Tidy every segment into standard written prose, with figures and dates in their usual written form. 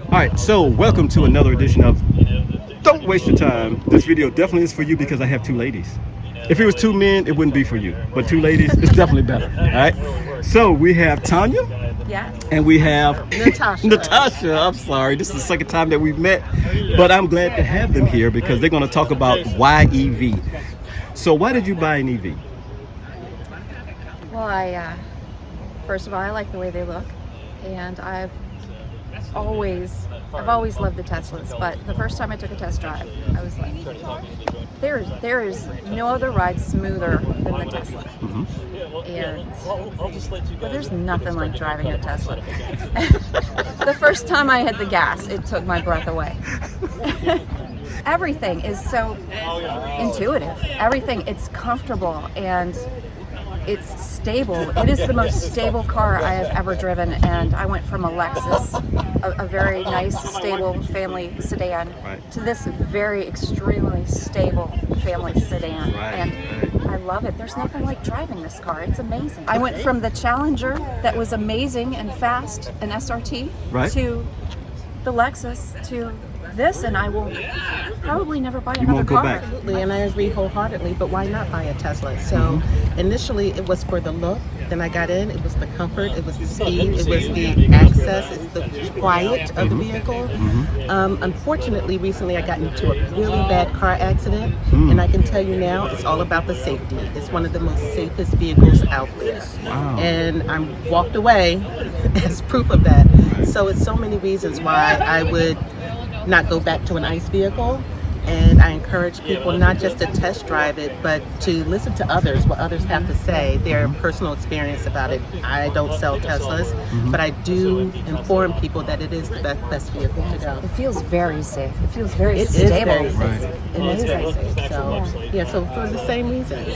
Alright, so welcome to another edition of Don't Waste Your Time. This video definitely is for you because I have two ladies. If it was two men, it wouldn't be for you. But two ladies, it's definitely better. Alright? So we have Tanya. Yes. And we have Natasha. Natasha. I'm sorry, this is the second time that we've met. But I'm glad to have them here because they're going to talk about why EV. So why did you buy an EV? Well, first of all, I like the way they look, and I've always loved the Teslas. But the first time I took a test drive, I was like, there is no other ride smoother than the Tesla. And there's nothing like driving a Tesla. The first time I hit the gas, it took my breath away. Everything is so intuitive. Everything, it's comfortable and it's stable. It is the most stable car I have ever driven, and I went from a Lexus, a very nice, stable family sedan, to this very extremely stable family sedan. And I love it. There's nothing like driving this car. It's amazing. I went from the Challenger that was amazing and fast, an SRT, to the Lexus, to this, and I will probably never buy another car. Absolutely, and I agree wholeheartedly, but why not buy a Tesla? So initially it was for the look, then I got in, it was the comfort, it was the speed, it was the access, it's the quiet of the vehicle. Unfortunately, recently I got into a really bad car accident, and I can tell you now, it's all about the safety. It's one of the most safest vehicles out there. And I walked away as proof of that. So it's so many reasons why I would not go back to an ICE vehicle, and I encourage people not just to test drive it, but to listen to others, what others have to say, their personal experience about it. I don't sell Teslas, but I do inform people that it is the best vehicle to go. It feels very safe. It feels very stable. It is very safe. So for the same reasons.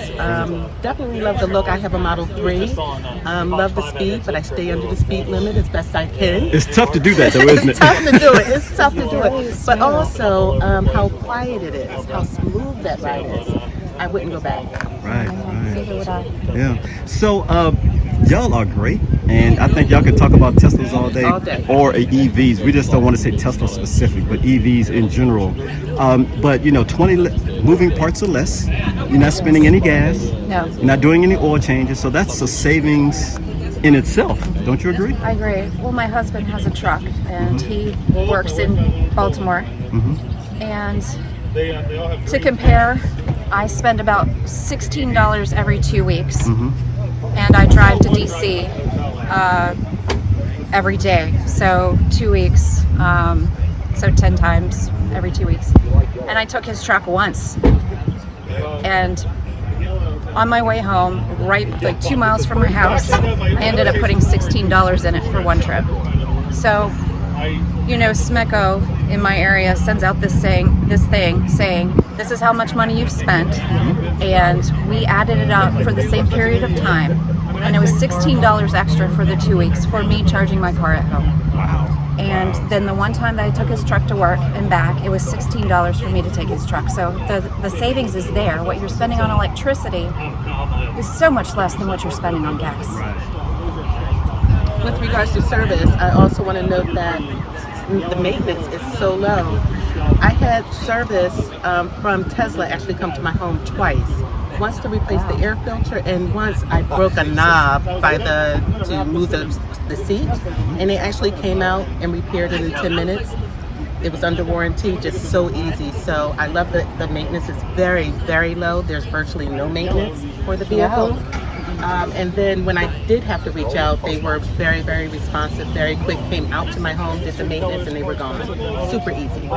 Definitely love the look. I have a Model 3. Love the speed, but I stay under the speed limit as best I can. It's tough to do that though, isn't it? It's tough to do it. It's tough to do it. But also how quiet it is, how smooth that ride is. I wouldn't go back. Right. Yeah. So y'all are great, and I think y'all can talk about Teslas all day. Or EVs. We just don't want to say Tesla specific, but EVs in general. But 20 moving parts or less. You're not spending any gas. No. You're not doing any oil changes, so that's a savings in itself. Don't you agree? I agree. Well, my husband has a truck, and he works in Baltimore. And to compare, I spend about $16 every 2 weeks, and I drive to DC every day, so 2 weeks, so 10 times every 2 weeks. And I took his truck once, and on my way home, right like 2 miles from my house, I ended up putting $16 in it for one trip. So Smecco in my area sends out this thing saying, this is how much money you've spent, and we added it up for the same period of time, and it was $16 extra for the 2 weeks for me charging my car at home. And then the one time that I took his truck to work and back, it was $16 for me to take his truck. So the savings is there. What you're spending on electricity is so much less than what you're spending on gas. With regards to service, I also want to note that the maintenance is so low. I had service from Tesla actually come to my home twice. Once to replace the air filter, and once I broke a knob to move the seat, and they actually came out and repaired it in 10 minutes. It was under warranty, just so easy. So I love that the maintenance is very, very low. There's virtually no maintenance for the vehicle. And then when I did have to reach out, they were very, very responsive, very quick, came out to my home, did the maintenance, and they were gone. Super easy.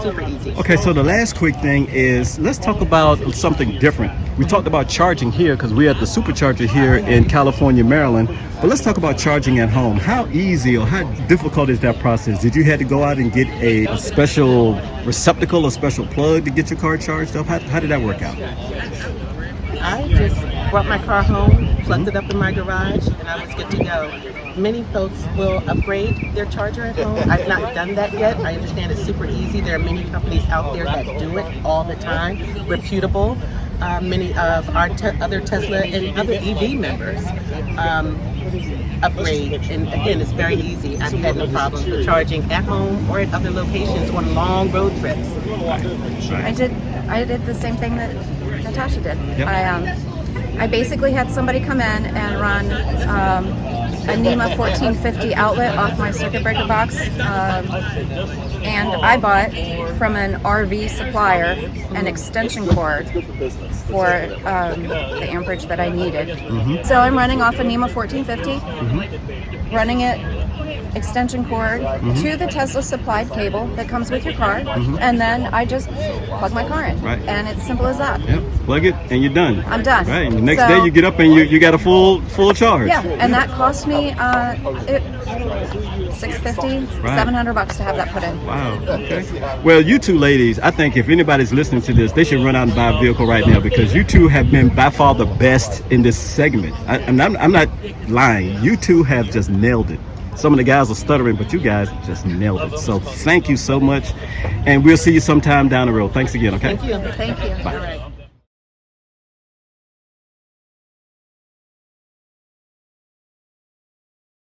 Super easy. Okay, so the last quick thing is, let's talk about something different. We talked about charging here because we're at the supercharger here in California, Maryland. But let's talk about charging at home. How easy or how difficult is that process? Did you have to go out and get a special receptacle, a special plug to get your car charged up? How did that work out? I just brought my car home, plugged it up in my garage, and I was good to go. Many folks will upgrade their charger at home. I've not done that yet. I understand it's super easy. There are many companies out there that do it all the time, reputable. many of our other Tesla and other EV members upgrade. And again, it's very easy. I've had no problems with charging at home or at other locations on long road trips. I did the same thing that Natasha did. Yep. I basically had somebody come in and run a NEMA 1450 outlet off my circuit breaker box, and I bought from an RV supplier an extension cord for the amperage that I needed. So I'm running off a NEMA 1450, running it extension cord to the Tesla supplied cable that comes with your car, and then I just plug my car in, and it's simple as that. Yep. Plug it and you're done. I'm done. Right. And the next day you get up and you got a full charge. Yeah, and that cost me $650, $700 to have that put in. Wow. Okay. Well, you two ladies, I think if anybody's listening to this, they should run out and buy a vehicle right now, because you two have been by far the best in this segment. I'm not lying. You two have just nailed it. Some of the guys are stuttering, but you guys just nailed it. So thank you so much, and we'll see you sometime down the road. Thanks again. Okay. Thank you. Thank you. Bye. All right.